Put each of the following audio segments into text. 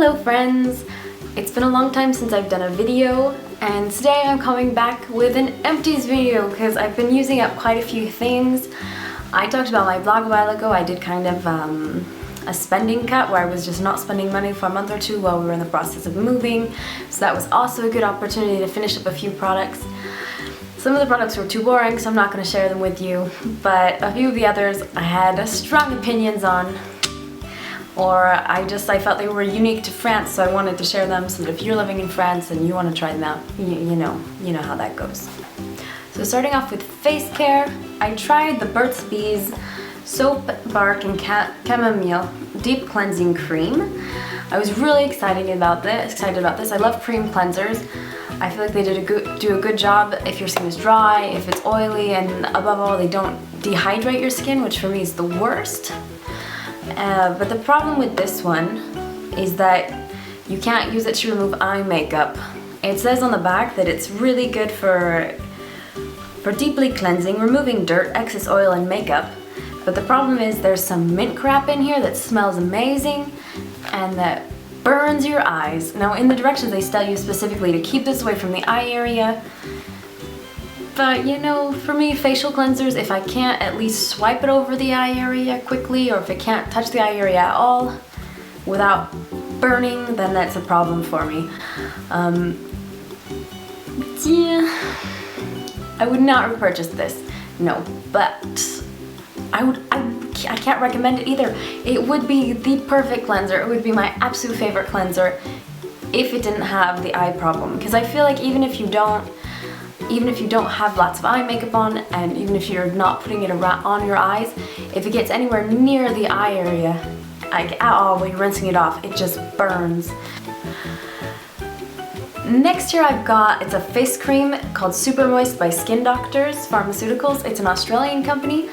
Hello friends! It's been a long time since I've done a video, and today I'm coming back with an Empties video because I've been using up quite a few things. I talked about my blog a while ago. I did kind of a spending cut where I was just not spending money for a month or two while we were in the process of moving, so that was also a good opportunity to finish up a few products. Some of the products were too boring, so I'm not going to share them with you, but a few of the others I had strong opinions on, or I felt they were unique to France, so I wanted to share them so that if you're living in France and you want to try them out, you know how that goes. So starting off with face care, I tried the Burt's Bees Soap, Bark and Chamomile Deep Cleansing Cream. I was really excited about this. I love cream cleansers. I feel like they do a good job if your skin is dry, if it's oily, and above all, they don't dehydrate your skin, which for me is the worst. But the problem with this one is that you can't use it to remove eye makeup. It says on the back that it's really good for deeply cleansing, removing dirt, excess oil, and makeup. But the problem is there's some mint crap in here that smells amazing and that burns your eyes. Now in the directions they tell you specifically to keep this away from the eye area. But you know, for me, facial cleansers, if I can't at least swipe it over the eye area quickly, or if it can't touch the eye area at all without burning, then that's a problem for me. Yeah, I would not repurchase this, no, but I can't recommend it either. It would be the perfect cleanser. It would be my absolute favorite cleanser if it didn't have the eye problem, because I feel like even if you don't have lots of eye makeup on, and even if you're not putting it on your eyes, if it gets anywhere near the eye area, like at all when you're rinsing it off, it just burns. Next here I've got, it's a face cream called Super Moist by Skin Doctors Pharmaceuticals. It's an Australian company.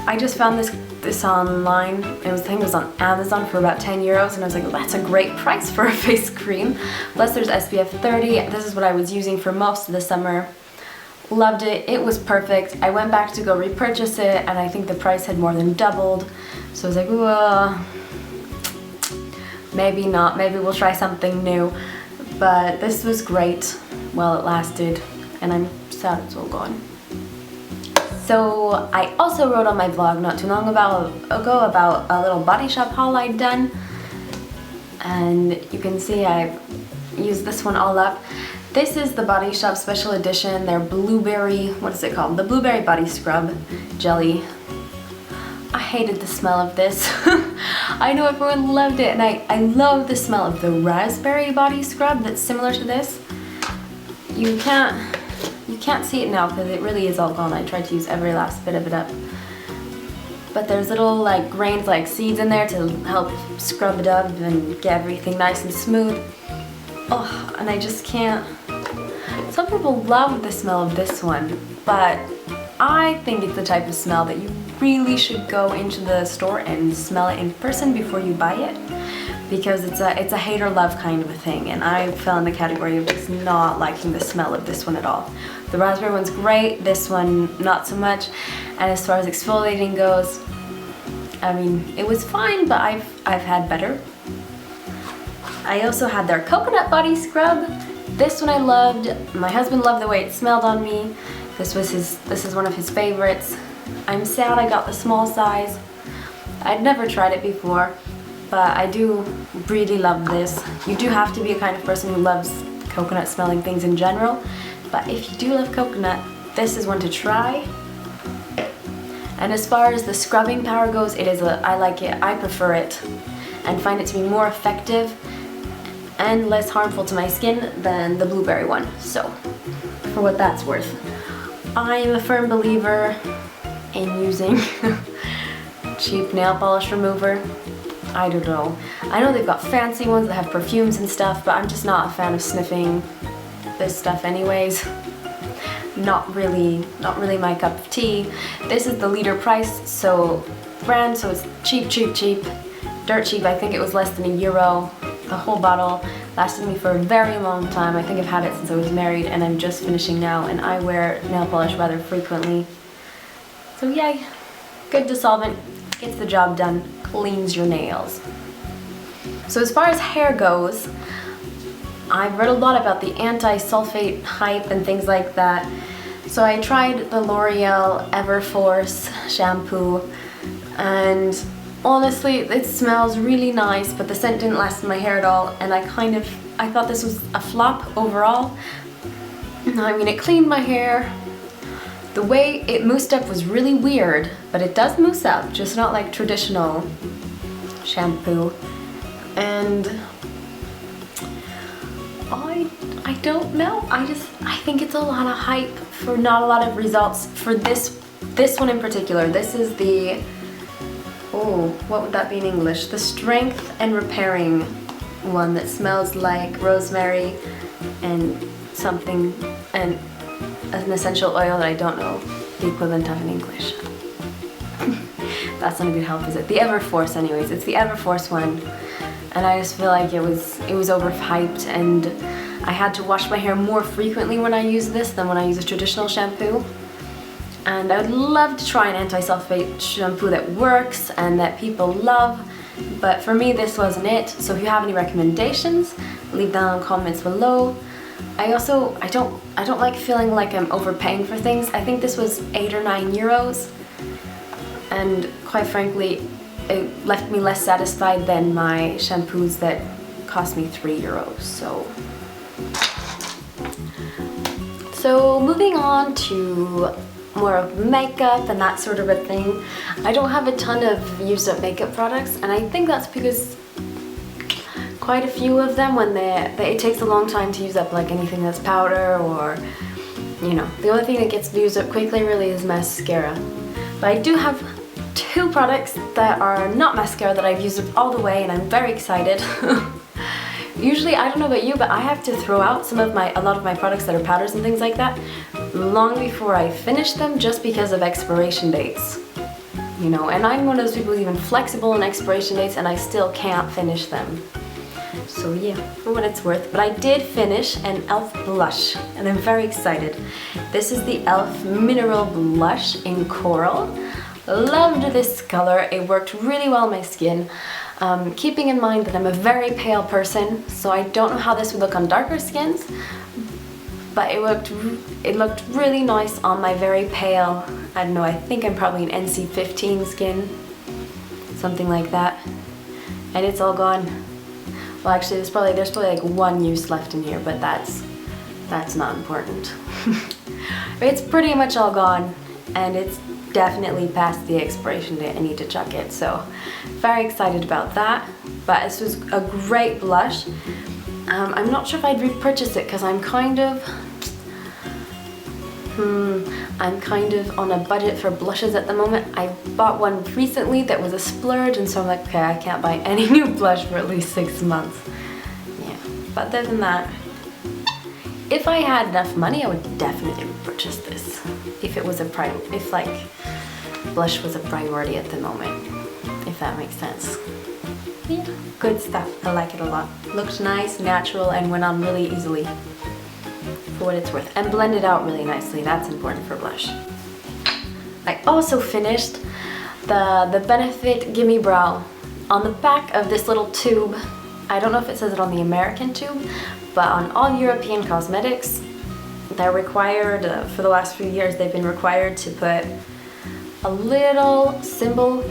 I just found this online. I think it was on Amazon for about 10 euros, and I was like, well, that's a great price for a face cream. Plus there's SPF 30. This is what I was using for most of the summer. Loved it. It was perfect. I went back to go repurchase it, and I think the price had more than doubled. So I was like, well, maybe not. Maybe we'll try something new. But this was great while it lasted, and I'm sad it's all gone. So I also wrote on my blog not too long ago about a little Body Shop haul I'd done, and you can see I've used this one all up. This is the Body Shop special edition, their blueberry, what is it called? The blueberry body scrub jelly. I hated the smell of this. I know everyone loved it, and I love the smell of the raspberry body scrub that's similar to this. You can't see it now because it really is all gone. I tried to use every last bit of it up. But there's little like grains, like seeds in there to help scrub it up and get everything nice and smooth. Oh, and I just can't. Some people love the smell of this one, but I think it's the type of smell that you really should go into the store and smell it in person before you buy it, because it's a hate or love kind of a thing, and I fell in the category of just not liking the smell of this one at all. The raspberry one's great, this one not so much, and as far as exfoliating goes, I mean, it was fine, but I've had better. I also had their coconut body scrub. This one I loved. My husband loved the way it smelled on me. This is one of his favorites. I'm sad I got the small size. I'd never tried it before, but I do really love this. You do have to be a kind of person who loves coconut smelling things in general, but if you do love coconut, this is one to try. And as far as the scrubbing power goes, I like it, I prefer it, and find it to be more effective and less harmful to my skin than the blueberry one. So, for what that's worth. I am a firm believer in using cheap nail polish remover. I don't know. I know they've got fancy ones that have perfumes and stuff, but I'm just not a fan of sniffing this stuff anyways. Not really my cup of tea. This is the liter price, so brand, so it's cheap, dirt cheap. I think it was less than €1. The whole bottle lasted me for a very long time. I think I've had it since I was married, and I'm just finishing now, and I wear nail polish rather frequently. So yay, good dissolvent, gets the job done, cleans your nails. So as far as hair goes, I've read a lot about the anti-sulfate hype and things like that. So I tried the L'Oreal EverForce shampoo, and honestly it smells really nice, but the scent didn't last in my hair at all, and I thought this was a flop overall. I mean, it cleaned my hair. The way it moussed up was really weird, but it does mousse up, just not like traditional shampoo. And I don't know. I think it's a lot of hype for not a lot of results for this one in particular. This is the, oh, what would that be in English? The Strength and Repairing one that smells like rosemary and something, and an essential oil that I don't know the equivalent of in English. That's not a good help, is it? The EverForce anyways. It's the EverForce one. And I just feel like it was overhyped, and I had to wash my hair more frequently when I use this than when I use a traditional shampoo. And I would love to try an anti-sulfate shampoo that works and that people love, but for me this wasn't it. So if you have any recommendations, leave them in the comments below. I don't like feeling like I'm overpaying for things. I think this was 8 or 9 euros, and quite frankly it left me less satisfied than my shampoos that cost me 3 euros. So moving on to more of makeup and that sort of a thing. I don't have a ton of used up makeup products, and I think that's because quite a few of them, when it takes a long time to use up, like anything that's powder, or you know, the only thing that gets used up quickly really is mascara. But I do have 2 products that are not mascara that I've used up all the way, and I'm very excited. Usually, I don't know about you, but I have to throw out a lot of my products that are powders and things like that long before I finish them, just because of expiration dates. You know, and I'm one of those people who's even flexible on expiration dates, and I still can't finish them. So yeah, for what it's worth. But I did finish an e.l.f. blush, and I'm very excited. This is the e.l.f. Mineral Blush in Coral. Loved this color. It worked really well on my skin. Keeping in mind that I'm a very pale person, so I don't know how this would look on darker skins, but it looked really nice on my very pale, I don't know, I think I'm probably an NC15 skin, something like that. And it's all gone. Well, actually there's probably like 1 use left in here, but that's not important. It's pretty much all gone, and it's definitely past the expiration date. I need to chuck it, so very excited about that. But this was a great blush. I'm not sure if I'd repurchase it, because I'm kind of on a budget for blushes at the moment. I bought one recently that was a splurge, and so I'm like, okay, I can't buy any new blush for at least 6 months. Yeah, but other than that, if I had enough money, I would definitely repurchase this. If it was if like blush was a priority at the moment, if that makes sense. Yeah, good stuff. I like it a lot. Looked nice, natural, and went on really easily, for what it's worth, and blended out really nicely. That's important for blush. I also finished the Benefit Gimme Brow. On the back of this little tube, I don't know if it says it on the American tube, but on all European cosmetics, they're required, for the last few years, they've been required to put a little symbol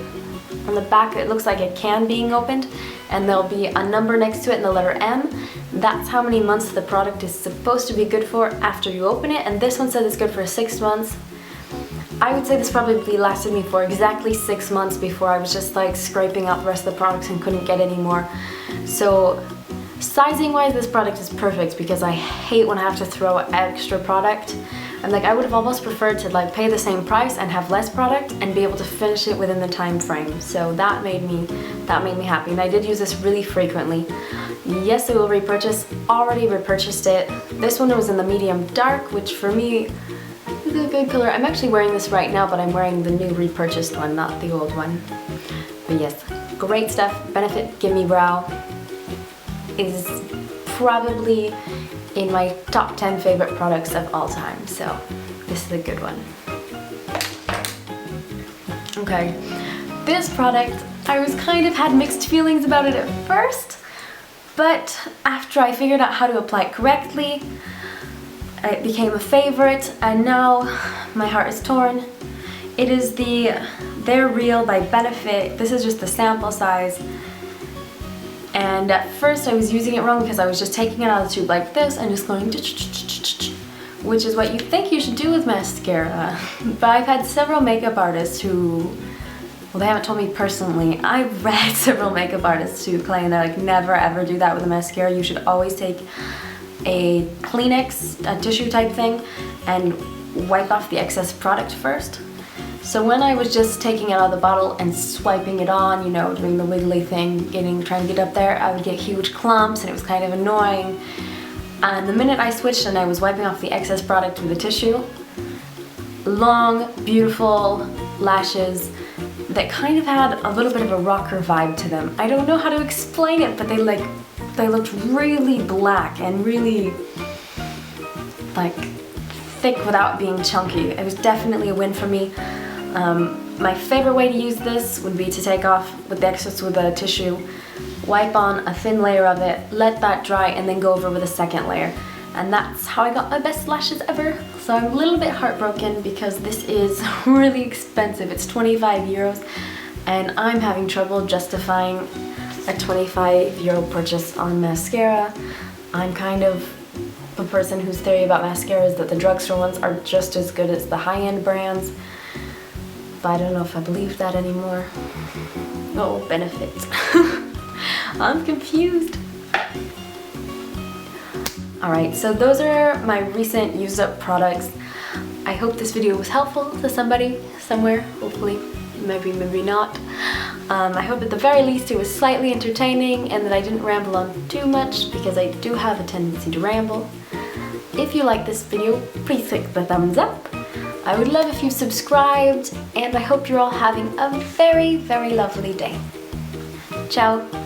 on the back. It looks like a can being opened, and there'll be a number next to it and the letter M. That's how many months the product is supposed to be good for after you open it, and this one says it's good for 6 months. I would say this probably lasted me for exactly 6 months before I was just like scraping out the rest of the products and couldn't get any more. So sizing wise, this product is perfect, because I hate when I have to throw extra product. And like, I would have almost preferred to like pay the same price and have less product and be able to finish it within the time frame. So that made me happy, and I did use this really frequently. Yes, I will repurchase. Already repurchased it. This one was in the medium dark, which for me is a good color. I'm actually wearing this right now, but I'm wearing the new repurchased one, not the old one. But yes, great stuff. Benefit Gimme Brow is probably in my top 10 favorite products of all time, so this is a good one. Okay, this product, I was had mixed feelings about it at first. But after I figured out how to apply it correctly, it became a favorite, and now my heart is torn. It is the They're Real by Benefit. This is just the sample size. And at first I was using it wrong because I was just taking it out of the tube like this and just going, which is what you think you should do with mascara. But I've had several makeup artists who, well, they haven't told me personally. I've read several makeup artists who claim that like never ever do that with a mascara. You should always take a Kleenex, a tissue type thing, and wipe off the excess product first. So when I was just taking it out of the bottle and swiping it on, you know, doing the wiggly thing, trying to get up there, I would get huge clumps and it was kind of annoying. And the minute I switched and I was wiping off the excess product with a tissue, long, beautiful lashes that kind of had a little bit of a rocker vibe to them. I don't know how to explain it, but they looked really black and really like thick without being chunky. It was definitely a win for me. My favorite way to use this would be to take off with the excess with a tissue, wipe on a thin layer of it, let that dry, and then go over with a second layer. And that's how I got my best lashes ever. So I'm a little bit heartbroken because this is really expensive. It's 25 euros and I'm having trouble justifying a 25-euro purchase on mascara. I'm kind of the person whose theory about mascara is that the drugstore ones are just as good as the high-end brands. But I don't know if I believe that anymore. Oh, Benefit. I'm confused. Alright, so those are my recent used up products. I hope this video was helpful to somebody, somewhere, hopefully. Maybe, maybe not. I hope at the very least it was slightly entertaining and that I didn't ramble on too much, because I do have a tendency to ramble. If you like this video, please click the thumbs up. I would love if you subscribed, and I hope you're all having a very, very lovely day. Ciao!